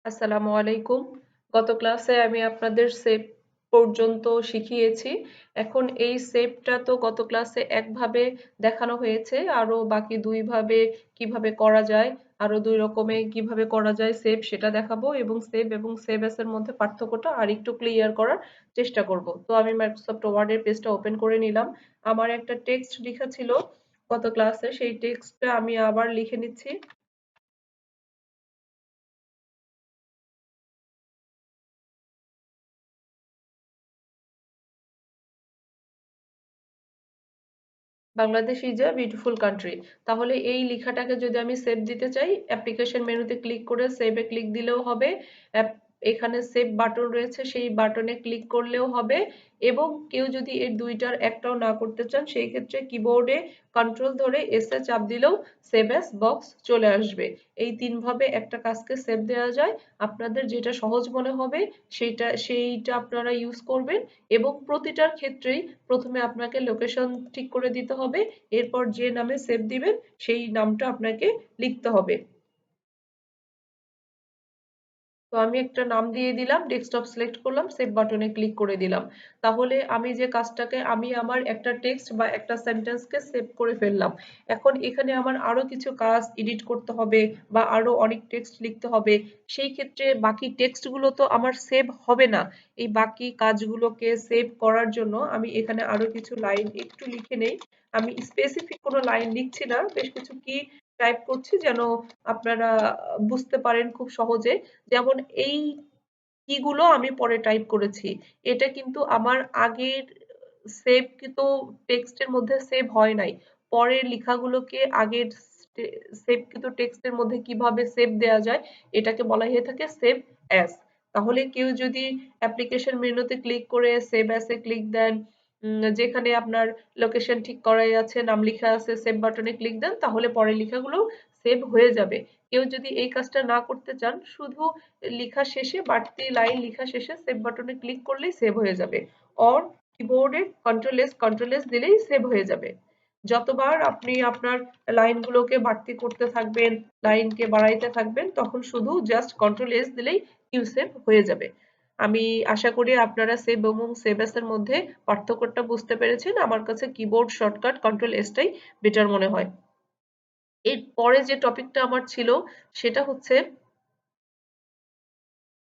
আসসালামু আলাইকুম। গত ক্লাসে আমি আপনাদের সেভ পর্যন্ত শিখিয়েছি। এখন এই সেভটা তো গত ক্লাসে একভাবে দেখানো হয়েছে, আরো বাকি দুইভাবে কিভাবে করা যায়, আরো দুই রকমে কিভাবে করা যায় সেভ সেটা দেখাবো, এবং সেভ এস এর মধ্যে পার্থক্যটা আর একটু ক্লিয়ার করার চেষ্টা করব। তো আমি মাইক্রোসফট ওয়ার্ডের পেজটা ওপেন করে নিলাম। আমার একটা টেক্সট লেখা ছিল গত ক্লাসে, সেই টেক্সটটা আমি আবার লিখে নিচ্ছি। Bangladesh is a beautiful country. তাহলে এই লেখাটাকে যদি আমি সেভ দিতে চাই, অ্যাপ্লিকেশন মেনুতে ক্লিক করে সেভে ক্লিক দিলেও হবে। এখানে সেভ বাটন রয়েছে, সেই বাটনে ক্লিক করলেও হবে। এবং কেউ যদি এর দুইটার একটাও না করতে চান, সেই ক্ষেত্রে কিবোর্ডে কন্ট্রোল ধরে এস এ চাপ দিলেও সেভ অ্যাজ বক্স চলে আসবে। এই তিনভাবে একটা কাজকে সেভ দেওয়া যায়। আপনাদের যেটা সহজ মনে হবে সেইটা আপনারা ইউজ করবেন। এবং প্রতিটার ক্ষেত্রেই প্রথমে আপনাকে লোকেশন ঠিক করে দিতে হবে, এরপর যে নামে সেভ দিবেন সেই নামটা আপনাকে লিখতে হবে। তো আমি একটা নাম দিয়ে দিলাম, ডেস্কটপ সিলেক্ট করলাম, সেভ বাটনে ক্লিক করে দিলাম। তাহলে আমি যে কাজটাকে আমি আমার একটা টেক্সট বা একটা সেন্টেন্সকে সেভ করে ফেললাম। এখন এখানে আমার আরো কিছু কাজ এডিট করতে হবে বা আরো অনেক টেক্সট লিখতে হবে। সেই ক্ষেত্রে বাকি টেক্সটগুলো তো আমার সেভ হবে না। এই বাকি কাজগুলোকে সেভ করার জন্য আমি এখানে আরো কিছু লাইন একটু লিখে নেই। আমি স্পেসিফিক কোনো লাইন লিখছি না, বেশ কিছু কি টাইপ করছি যেন আপনারা বুঝতে পারেন খুব সহজে। যেমন এই কিগুলো আমি পরে টাইপ করেছি, এটা কিন্তু আমার আগের সেভ কিন্তু টেক্সটের মধ্যে সেভ হয় নাই। পরের লেখাগুলোকে আগের সেভ কিন্তু টেক্সটের মধ্যে কিভাবে সেভ দেওয়া যায়, এটাকে বলা হয়ে থাকে সেভ অ্যাজ। তাহলে কেউ যদি অ্যাপ্লিকেশন মেনুতে ক্লিক করে সেভ অ্যাজ এ ক্লিক দেন, যেখানে আপনার লোকেশন ঠিক করাই আছে, নাম লেখা আছে, সেভ বাটনে ক্লিক দেন, তাহলে পরের লেখাগুলো সেভ হয়ে যাবে। কেউ যদি এই কাজটা না করতে চান, শুধু লেখা শেষে বাড়তি লাইন লেখা শেষে সেভ বাটনে ক্লিক করলেই সেভ হয়ে যাবে। অর কিবোর্ডে কন্ট্রোল এস দিলেই সেভ হয়ে যাবে। যতবার আপনি আপনার লাইনগুলোকে বাড়তি করতে থাকবেন, লাইনকে বাড়াইতে থাকবেন, তখন শুধু জাস্ট কন্ট্রোল এস দিলেই কিউ সেভ হয়ে যাবে। আমি আশা করি আপনারা সেভ এবং সেভ এস এর মধ্যে পার্থক্যটা বুঝতে পেরেছেন। আমার কাছে কিবোর্ড শর্টকাট কন্ট্রোল এস টাই বেটার মনে হয়। এর পরে যে টপিকটা আমার ছিল সেটা হচ্ছে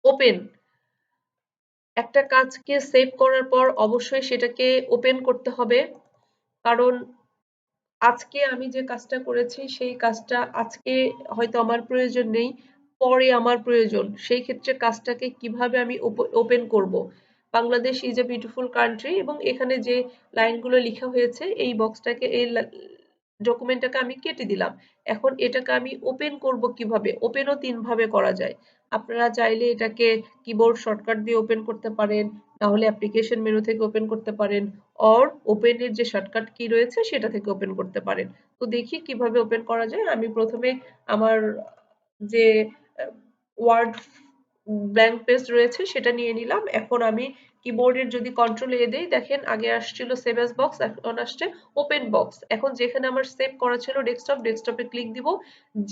ওপেন। একটা কাজকে সেভ করার পর অবশ্যই সেটাকে ওপেন করতে হবে। কারণ আজকে আমি যে কাজটা করেছি সেই কাজটা আজকে হয়তো আমার প্রয়োজন নেই, পরে আমার প্রয়োজন। সেই ক্ষেত্রে কাজটাকে কিভাবে আমি ওপেন করব। Bangladesh is a beautiful country, এবং এখানে যে লাইনগুলো লেখা হয়েছে এই বক্সটাকে, এই ডকুমেন্টটাকে আমি কেটে দিলাম। এখন এটাকে আমি ওপেন করব কিভাবে? ওপেনও তিন ভাবে করা যায়। আপনারা চাইলে এটাকে কিবোর্ড শর্টকাট দিয়ে ওপেন করতে পারেন, না হলে অ্যাপ্লিকেশন মেনু থেকে ওপেন করতে পারেন, অর ওপেনের যে শর্টকাট কি রয়েছে সেটা থেকে ওপেন করতে পারেন। তো দেখি কিভাবে ওপেন করা যায়। আমি প্রথমে আমার যে ওয়ার্ড ব্ল্যাঙ্ক পেজ রয়েছে সেটা নিয়ে নিলাম। এখন আমি কিবোর্ডের যদি কন্ট্রোল এ দেই, দেখেন আগে আসছিল সেভ এস বক্স, এখন আসছে ওপেন বক্স। এখন যেখানে আমার সেভ করা ছিল ডেস্কটপ, ডেস্কটপে ক্লিক দিব।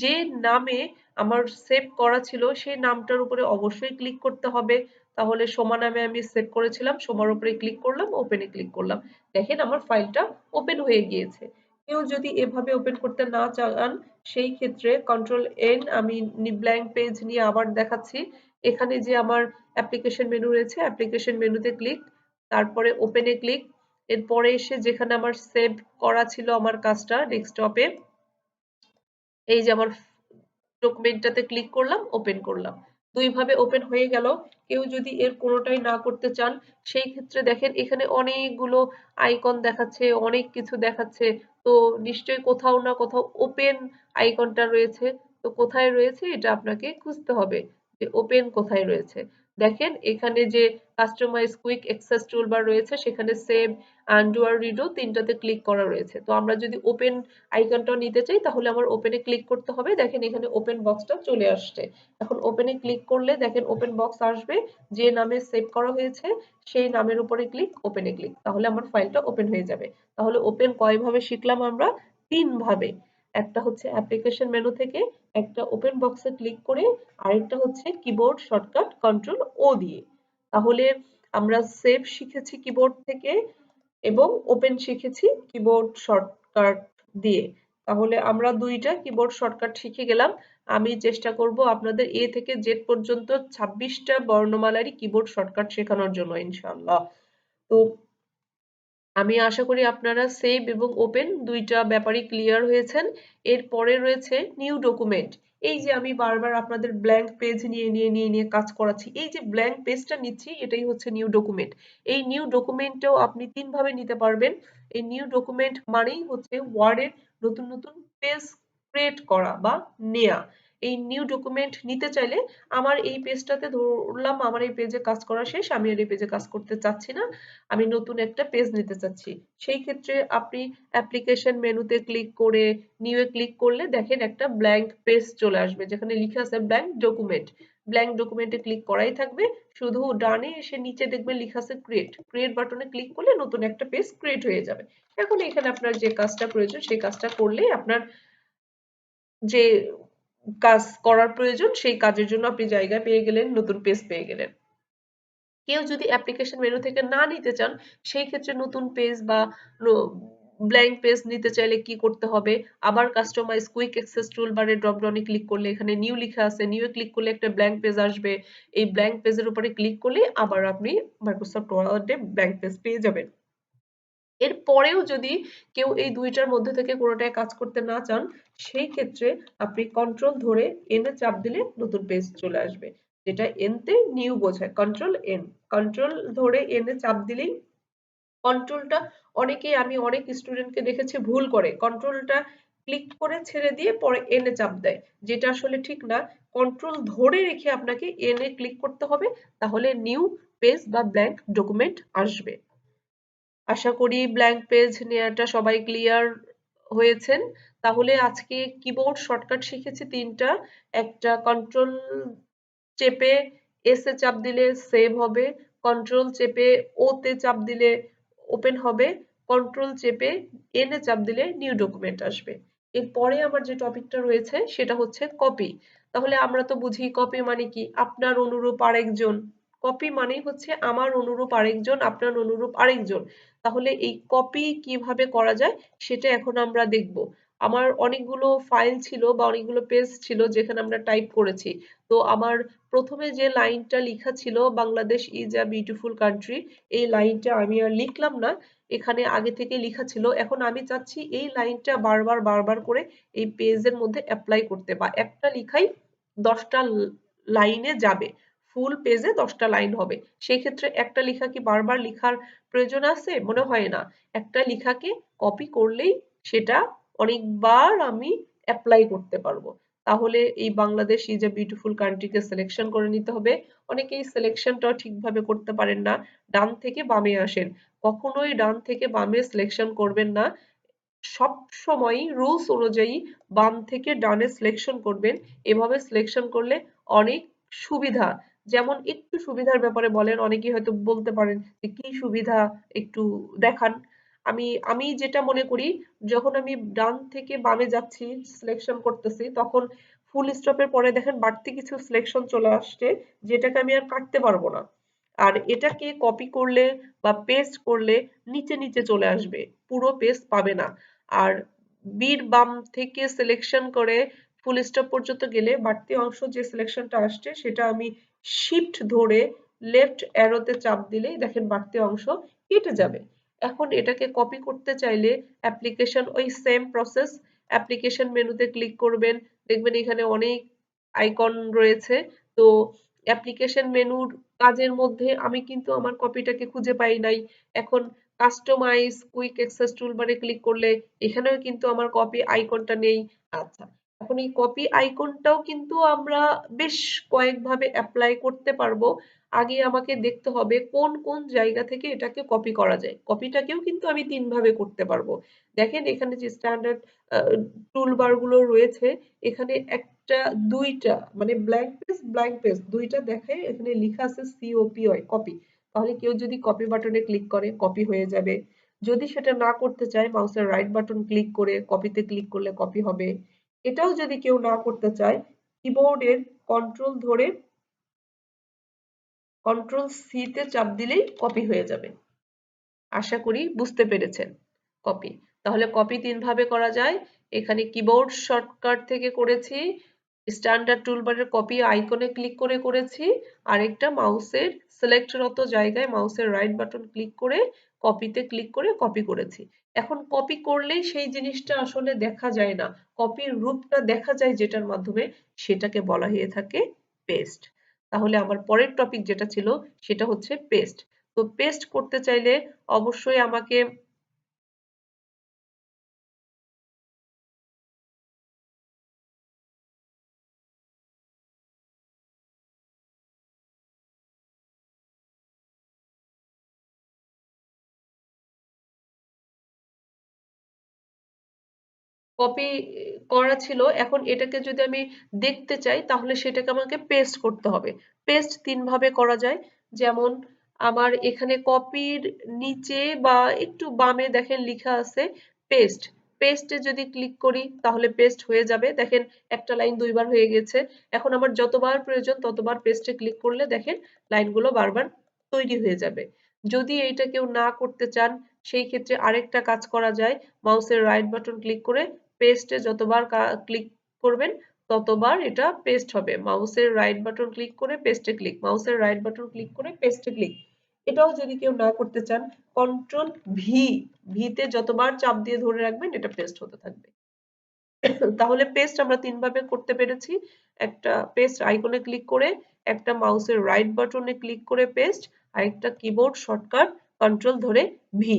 যে নামে আমার সেভ করা ছিল সেই নামটার উপরে অবশ্যই ক্লিক করতে হবে। তাহলে সোমা নামে আমি সেভ করেছিলাম, সোমার উপরে ক্লিক করলাম, ওপেনে ক্লিক করলাম। দেখেন আমার ফাইলটা ওপেন হয়ে গিয়েছে। কেউ যদি এভাবে ওপেন করতে না চান, সেই ক্ষেত্রে কন্ট্রোল এন, আমি ব্ল্যাঙ্ক পেজ নিয়ে আবার দেখাচ্ছি। এখানে যে আমার অ্যাপ্লিকেশন মেনু রয়েছে, অ্যাপ্লিকেশন মেনুতে ক্লিক, তারপরে ওপেনে ক্লিক। এরপরে এসে যেখানে আমার সেভ করা ছিল আমার কাজটা ডেস্কটপে, এই যে আমার ডকুমেন্টটাতে ক্লিক করলাম, ওপেন করলাম। দুই ভাবে ওপেন হয়ে গেল। কেউ যদি এর কোনোটাই না করতে চান, সেই ক্ষেত্রে দেখেন এখানে অনেকগুলো আইকন দেখাচ্ছে, অনেক কিছু দেখাচ্ছে। তো নিশ্চয়ই কোথাও না কোথাও ওপেন আইকনটা রয়েছে। তো কোথায় রয়েছে এটা আপনাকে খুঁজতে হবে, যে ওপেন কোথায় রয়েছে। দেখেন এখানে যে কাস্টমাইজ কুইক অ্যাক্সেস টুলবার রয়েছে, সেখানে সেভ, আনডু আর রিডো তিনটাতে ক্লিক করা রয়েছে। তো আমরা যদি ওপেন আইকনটাও নিতে চাই, তাহলে আমার ওপেনে ক্লিক করতে হবে। দেখেন এখানে ওপেন বক্সটা চলে আসছে। এখন ওপেনে ক্লিক করলে দেখেন ওপেন বক্স আসবে, যে নামে সেভ করা হয়েছে সেই নামের উপরে ক্লিক, ওপেনে ক্লিক, তাহলে আমার ফাইলটা ওপেন হয়ে যাবে। তাহলে ওপেন কয়ভাবে শিখলাম আমরা? তিন ভাবে। একটা হচ্ছে অ্যাপ্লিকেশন মেনু থেকে একটা ওপেন বক্সে ক্লিক করে, আরেকটা হচ্ছে কিবোর্ড শর্টকাট কন্ট্রোল ও দিয়ে। তাহলে আমরা সেভ শিখেছি কিবোর্ড থেকে এবং ওপেন শিখেছি কিবোর্ড শর্টকাট দিয়ে। তাহলে আমরা দুইটা কিবোর্ড শর্টকাট শিখে গেলাম। আমি চেষ্টা করব আপনাদের এ থেকে জেড পর্যন্ত 26টা বর্ণমালারই কিবোর্ড শর্টকাট শেখানোর জন্য ইনশাআল্লাহ। তো আমি আশা করি আপনারা সেভ এবং ওপেন দুইটা ব্যাপারই ক্লিয়ার হয়েছেন। এরপরে রয়েছে নিউ ডকুমেন্ট। এই যে আমি বারবার আপনাদের ব্ল্যাঙ্ক পেজ নিয়ে কাজ করাচ্ছি, এই যে ব্ল্যাঙ্ক পেজটা নিচ্ছি এটাই হচ্ছে নিউ ডকুমেন্ট। এই নিউ ডকুমেন্টটাও আপনি তিনভাবে নিতে পারবেন। এই নিউ ডকুমেন্ট মানেই হচ্ছে ওয়ার্ডের নতুন নতুন পেজ ক্রিয়েট করা বা নেয়া। এই নিউ ডকুমেন্ট নিতে চাইলে আমার এই পেজটাতে ধরলাম আমার এই পেজে কাজ করা শেষ, আমি আর এই পেজে কাজ করতে চাচ্ছি না, আমি নতুন একটা পেজ নিতে চাচ্ছি। সেই ক্ষেত্রে আপনি অ্যাপ্লিকেশন মেনুতে ক্লিক করে নিউ এ ক্লিক করলে দেখেন একটা ব্ল্যাঙ্ক পেজ চলে আসবে যেখানে লিখে আছে ব্ল্যাঙ্ক ডকুমেন্ট। ব্ল্যাঙ্ক ডকুমেন্টে ক্লিক করাই থাকবে, শুধু ডানে এসে নিচে দেখবেন লেখা আছে ক্রিয়েট, ক্রিয়েট বাটনে ক্লিক করলে নতুন একটা পেজ ক্রিয়েট হয়ে যাবে। এখন এখানে আপনার যে কাজটা প্রয়োজন সেই কাজটা করলেই আপনার যে কাজ করার প্রয়োজন সেই কাজের জন্য আপনি জায়গা পেয়ে গেলেন, নতুন পেজ পেয়ে গেলেন। কেউ যদি অ্যাপ্লিকেশন মেনু থেকে না নিতে চান সেই ক্ষেত্রে নতুন পেজ বা ব্ল্যাঙ্ক পেজ নিতে চাইলে কি করতে হবে, আবার কাস্টমাইজ কুইক অ্যাক্সেস টুলবারে ড্রপ ডাউনে ক্লিক করলে এখানে নিউ লেখা আছে, নিউ এ ক্লিক করলে একটা ব্ল্যাঙ্ক পেজ আসবে। এই ব্ল্যাঙ্ক পেজের উপরে ক্লিক করলে আবার আপনি মাইক্রোসফট ওয়ার্ডে ব্ল্যাঙ্ক পেজ পেয়ে যাবেন। এর পরেও যদি কেউ এই দুইটার মধ্যে থেকে কোনোটায় কাজ করতে না চান সেই ক্ষেত্রে আপনি কন্ট্রোল ধরে এনে চাপ দিলে নতুন পেজ চলে আসবে, যেটা এনতে নিউ বোঝায়, কন্ট্রোল এন। কন্ট্রোল ধরে এনে চাপ দিলেই কন্ট্রোলটা, অনেকেই আমি অনেক স্টুডেন্টকে দেখেছি ভুল করে কন্ট্রোলটা ক্লিক করে ছেড়ে দিয়ে পরে এনে চাপ দেয়, যেটা আসলে ঠিক না। কন্ট্রোল ধরে রেখে আপনাকে এনে ক্লিক করতে হবে, তাহলে নিউ পেজ বা ব্ল্যাঙ্ক ডকুমেন্ট আসবে। আশা করি ব্ল্যাঙ্ক পেজ নেওয়াটা সবাই ক্লিয়ার হয়েছেন। তাহলে আজকে কিবোর্ড শর্টকাট শিখেছি তিনটা। একটা কন্ট্রোল চেপে এস এ চাপ দিলে সেভ হবে, কন্ট্রোল চেপে ও তে চাপ দিলে ওপেন হবে, কন্ট্রোল চেপে এন এ চাপ দিলে নিউ ডকুমেন্ট আসবে। এরপরে আমার যে টপিকটা রয়েছে সেটা হচ্ছে কপি। তাহলে আমরা তো বুঝি কপি মানে কি, আপনার অনুরূপ আরেকজন। কপি মানেই হচ্ছে আমার অনুরূপ আরেকজন, আপনার অনুরূপ আরেকজন। তাহলে এই কপি কিভাবে করা যায় সেটা এখন আমরা দেখব। আমার অনেকগুলো ফাইল ছিল বা অনেকগুলো পেজ ছিল যেখানে আমরা টাইপ করেছি। তো আমার প্রথমে যে লাইনটা লেখা ছিল Bangladesh is a beautiful country, এই লাইনটা আমি আর লিখলাম না, এখানে আগে থেকে লেখা ছিল। এখন আমি চাচ্ছি এই লাইনটা বারবার বারবার করে এই পেজের মধ্যে অ্যাপ্লাই করতে, বা একটা লেখাই 10টা লাইনে যাবে, ফুল পেজে 10টা লাইন হবে। সেই ক্ষেত্রে একটা লেখা কি বারবার লেখার প্রয়োজন আছে? মনে হয় না। একটা লেখাকে কপি করলেই সেটা অনেকবার আমি অ্যাপ্লাই করতে পারবো। তাহলে এই বাংলাদেশ ইজ এ বিউটিফুল কান্ট্রিকে সিলেকশন করে নিতে হবে। অনেকেই সিলেকশনটাও ঠিকভাবে করতে পারেন না, ডান থেকে বামে আসেন। কখনোই ডান থেকে বামে সিলেকশন করবেন না, সব সময়ই রুলস অনুযায়ী বাম থেকে ডানে সিলেকশন করবেন। এভাবে সিলেকশন করলে অনেক সুবিধা। যেমন একটু সুবিধার ব্যাপারে বলেন, অনেকেই হয়তো বলতে পারেন যে কি সুবিধা একটু দেখান। আমি যেটা মনে করি, যখন আমি ডান থেকে বামে যাচ্ছি সিলেকশন করতেছি তখন ফুল স্টপের পরে দেখেন বাড়তি কিছু সিলেকশন চলে আসছে যেটাকে আমি আর কাটতে পারবো না। আর এটাকে কপি করলে বা পেস্ট করলে নিচে নিচে চলে আসবে, পুরো পেজ পাবে না। আর বীর বাম থেকে সিলেকশন করে ফুল স্টপ পর্যন্ত গেলে বাড়তি অংশ যে সিলেকশনটা আসছে সেটা আমি শিফট ধরে লেফট অ্যারোতে চাপ দিলেই দেখেন বাড়তি অংশ কেটে যাবে। এখন এটাকে কপি করতে চাইলে অ্যাপ্লিকেশন ওই সেম প্রসেস, অ্যাপ্লিকেশন মেনুতে ক্লিক করবেন, দেখবেন এখানে অনেক আইকন রয়েছে। তো অ্যাপ্লিকেশন মেনুর কাজের মধ্যে আমি কিন্তু আমার কপিটাকে খুঁজে পাই নাই। এখন কাস্টমাইজ কুইক অ্যাক্সেস টুলবারে ক্লিক করলে এখানেও কিন্তু আমার কপি আইকনটা নেই। আচ্ছা, এখন এই কপি আইকনটাও কিন্তু আমরা বেশ কয়েকভাবে অ্যাপ্লাই করতে পারবো। আগে আমাকে দেখতে হবে কোন কোন জায়গা থেকে এটাকে কপি করা যায়। কপিটাকেও কিন্তু আমি তিনভাবে করতে পারবো। দেখেন এখানে যে স্ট্যান্ডার্ড টুলবার গুলো রয়েছে, এখানে একটা দুইটা মানে ব্ল্যাঙ্ক পেজ দুইটা দেখায়, এখানে লেখা আছে সিওপিওয়াই কপি। তাহলে কেউ যদি কপি বাটনে ক্লিক করে কপি হয়ে যাবে। যদি সেটা না করতে চায় মাউসের রাইট বাটন ক্লিক করে কপিতে ক্লিক করলে কপি হবে। এটাও যদি কেউ না করতে চায় কিবোর্ডের কন্ট্রোল ধরে কন্ট্রোল সি তে চাপ দিলেই কপি হয়ে যাবে। আশা করি বুঝতে পেরেছেন। কপি, তাহলে কপি তিন ভাবে করা যায়। এখানে কিবোর্ড শর্টকাট থেকে করেছি, স্ট্যান্ডার্ড টুলবারের কপি আইকনে ক্লিক করে করেছি, আরেকটা মাউসের সিলেক্টরত জায়গায় মাউসের রাইট বাটন ক্লিক করে কপিতে ক্লিক করে কপি করেছি। এখন কপি করলেই সেই জিনিসটা আসলে দেখা যায় না, কপির রূপটা দেখা যায় যেটার মাধ্যমে, সেটাকে বলা হয়ে থাকে পেস্ট। তাহলে আমার পরের টপিক যেটা ছিল সেটা হচ্ছে পেস্ট। তো পেস্ট করতে চাইলে অবশ্যই আমাকে কপি করা ছিল, এখন এটাকে যদি আমি দেখতে চাই তাহলে সেটাকে আমাকে পেস্ট করতে হবে। পেস্ট তিন ভাবে করা যায়। যেমন আমার এখানে কপির নিচে বা একটু বামে দেখেন লেখা আছে পেস্ট। পেস্টে যদি ক্লিক করি তাহলে পেস্ট হয়ে যাবে। দেখেন একটা লাইন দুইবার হয়ে গেছে। এখন আমার যতবার প্রয়োজন ততবার পেস্টে ক্লিক করলে দেখেন লাইনগুলো বারবার তৈরি হয়ে যাবে। যদি এইটা কেউ না করতে চান সেই ক্ষেত্রে আরেকটা কাজ করা যায়, মাউসের রাইট বাটন ক্লিক করে পেস্টে যতবার ক্লিক করবেন ততবার এটা পেস্ট হবে। মাউসের রাইট বাটন ক্লিক করে পেস্টে ক্লিক, মাউসের রাইট বাটন ক্লিক করে পেস্টে ক্লিক। এটাও যদি কেউ না করতে চান কন্ট্রোল ভি, ভিতে যতবার চাপ দিয়ে ধরে রাখবেন এটা পেস্ট হতে থাকবে। তাহলে পেস্ট আমরা তিন ভাবে করতে পেরেছি। একটা পেস্ট আইকনে ক্লিক করে, একটা মাউসের রাইট বাটনে ক্লিক করে পেস্ট, আর একটা কিবোর্ড শর্টকাট কন্ট্রোল ধরে ভি।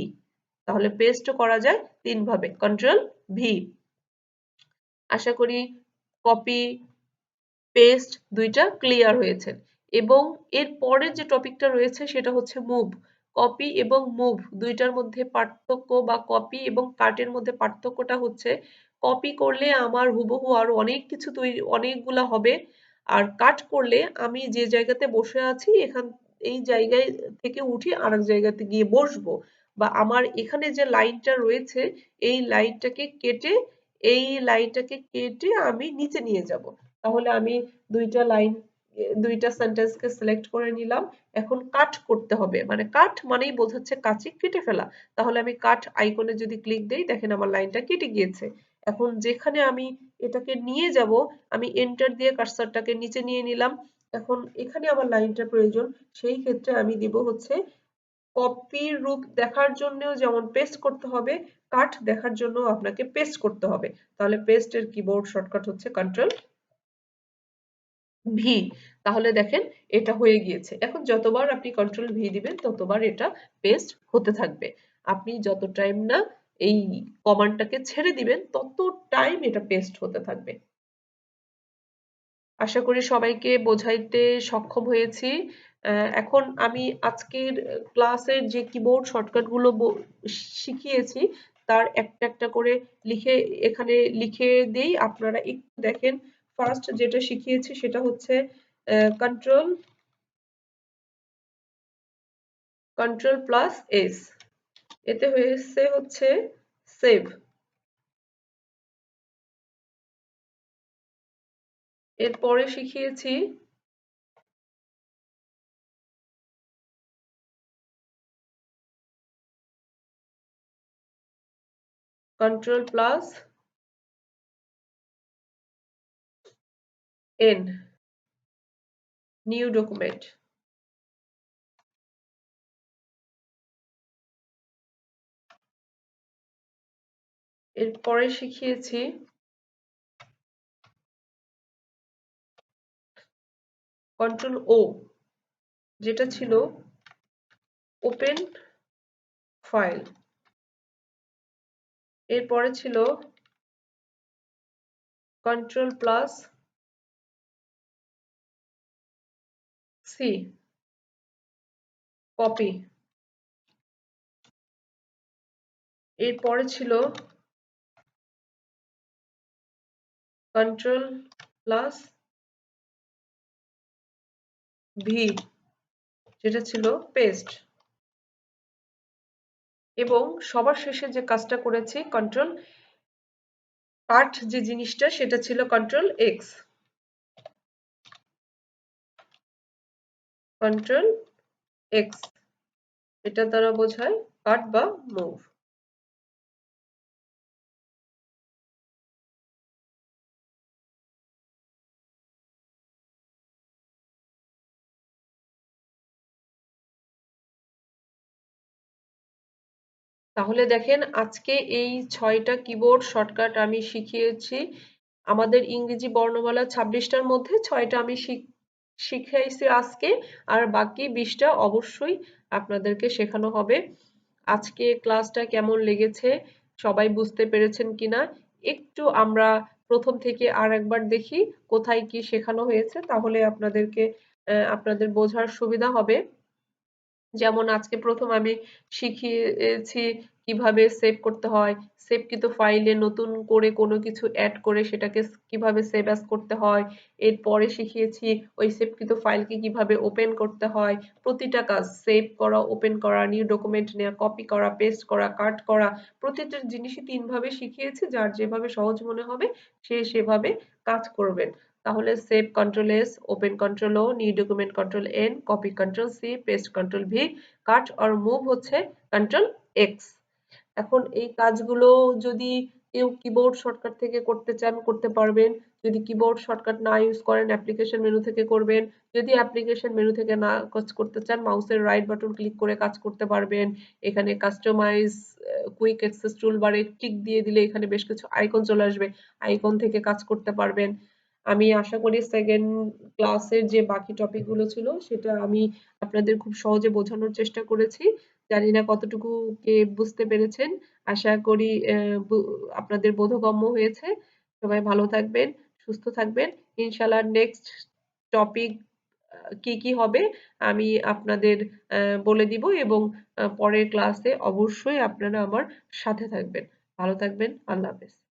তাহলে পেস্টও করা যায় তিন ভাবে, কন্ট্রোল ভি। আশা করি কপি পেস্ট দুইটা ক্লিয়ার হয়েছে। এবং এর পরের যে টপিকটা রয়েছে সেটা হচ্ছে মুভ। কপি এবং মুভ দুইটার মধ্যে পার্থক্য বা কপি এবং কাটের মধ্যে পার্থক্যটা হচ্ছে কপি করলে আমার হুবহু আরো অনেক কিছু তৈরি অনেকগুলা হবে, আর কাট করলে আমি যে জায়গাতে বসে আছি এখান এই জায়গায় থেকে উঠে আরেক জায়গাতে গিয়ে বসবো, বা আমার এখানে যে লাইনটা রয়েছে এই লাইনটাকে কেটে আমি নিচে নিয়ে যাব। তাহলে আমি দুইটা লাইন দুইটা সেন্টেন্সকে সিলেক্ট করে নিলাম। এখন কাট করতে হবে, মানে কাট মানেই বোঝাচ্ছে কাঁচি কেটে ফেলা। তাহলে আমি কাট আইকনে যদি ক্লিক দেই দেখেন আমার লাইনটা কেটে গিয়েছে। এখন যেখানে আমি এটাকে নিয়ে যাব আমি এন্টার দিয়ে কার্সরটাকে নিচে নিয়ে নিলাম। এখন এখানে আমার লাইনটা প্রয়োজন, সেই ক্ষেত্রে আমি দিব হচ্ছে কপির রূপ দেখার জন্যও যেমন পেস্ট করতে হবে, কাট দেখার জন্য আপনাকে পেস্ট করতে হবে। তাহলে পেস্টের কিবোর্ড শর্টকাট হচ্ছে কন্ট্রোল ভি। তাহলে দেখেন এটা হয়ে গিয়েছে। এখন যতবার আপনি কন্ট্রোল ভি দিবেন ততবার এটা পেস্ট হতে থাকবে। আপনি যত টাইম না এই কমান্ডটাকে ছেড়ে দিবেন তত টাইম এটা পেস্ট হতে থাকবে। আশা করি সবাইকে বোঝাইতে সক্ষম হয়েছি। এখন আমি আজকের ক্লাসের যে কিবোর্ড শর্টকাট গুলো শিখিয়েছি তার একটা একটা করে লিখে এখানে লিখে দেই, আপনারা একটু দেখেন। ফার্স্ট যেটা শিখিয়েছি সেটা হচ্ছে কন্ট্রোল কন্ট্রোল প্লাস এস, এতে হয়েছে হচ্ছে সেভ। এরপরে শিখিয়েছি control plus N, new document. এরপরে শিখিয়েছি কন্ট্রোল ও, যেটা ছিল ওপেন ফাইল। এরপরে ছিল কন্ট্রোল প্লাস সি, কপি। এরপরে ছিল কন্ট্রোল প্লাস ভি, যেটা ছিল পেস্ট। এবং সবার শেষে যে কাজটা করেছি কন্ট্রোল কাট যে জিনিসটা সেটা ছিল কন্ট্রোল এক্স। কন্ট্রোল এক্স এটা দ্বারা বোঝায় কাট বা মুভ। তাহলে দেখেন আজকে এই ৬টা কিবোর্ড শর্টকাট আমি শিখিয়েছি। আমাদের ইংরেজি বর্ণমালা ২৬টার মধ্যে ৬টা আমি শিখাইছি আজকে, আর বাকি ২০টা অবশ্যই আপনাদেরকে শেখানো হবে। আজকে ক্লাসটা কেমন লেগেছে, সবাই বুঝতে পেরেছেন কিনা একটু আমরা প্রথম থেকে আর একবার দেখি কোথায় কি শেখানো হয়েছে, তাহলে আপনাদের বোঝার সুবিধা হবে। যেমন আজকে প্রথম আমি শিখিয়েছি কিভাবে সেভ করতে হয়, সেভকৃত ফাইলে নতুন করে কোনো কিছু অ্যাড করে সেটাকে কিভাবে সেভ অ্যাজ করতে হয়। এরপরে শিখিয়েছি ওই সেভকৃত ফাইলকে কিভাবে ওপেন করতে হয়। প্রতিটা কাজ সেভ করা, ওপেন করা, নিউ ডকুমেন্ট নেওয়া, কপি করা, পেস্ট করা, কাট করা, প্রতিটা জিনিসই ৩ ভাবে শিখিয়েছি। যার যেভাবে সহজ মনে হবে সে সেভাবে কাজ করবেন। তাহলে save control S, open control O, new document control N, copy control C, paste control V, cut or move হচ্ছে কন্ট্রোল এক্স। এখন এই কাজগুলো যদি কেউ কিবোর্ড শর্টকাট থেকে করতে চান করতে পারবেন। যদি কিবোর্ড শর্টকাট না ইউজ করেন অ্যাপ্লিকেশন মেনু থেকে করবেন। যদি অ্যাপ্লিকেশন মেনু থেকে না কাজ করতে চান মাউসের রাইট বাটন ক্লিক করে কাজ করতে পারবেন। এখানে কাস্টমাইজ কুইক অ্যাক্সেস টুলবারে টিক দিয়ে দিলে এখানে বেশ কিছু আইকন চলে আসবে, আইকন থেকে কাজ করতে পারবেন। আমি আশা করি সেকেন্ড ক্লাসের যে বাকি টপিকগুলো ছিল সেটা আমি আপনাদের খুব সহজে বোঝানোর চেষ্টা করেছি। জানি না কতটুকু কে বুঝতে পেরেছেন। আশা করি আপনাদের বোধগম্য হয়েছে। সবাই ভালো থাকবেন, সুস্থ থাকবেন। ইনশাআল্লাহ নেক্সট টপিক কি কি হবে আমি আপনাদের বলে দিব, এবং পরের ক্লাসে অবশ্যই আপনারা আমার সাথে থাকবেন। ভালো থাকবেন। আল্লাহ হাফেজ।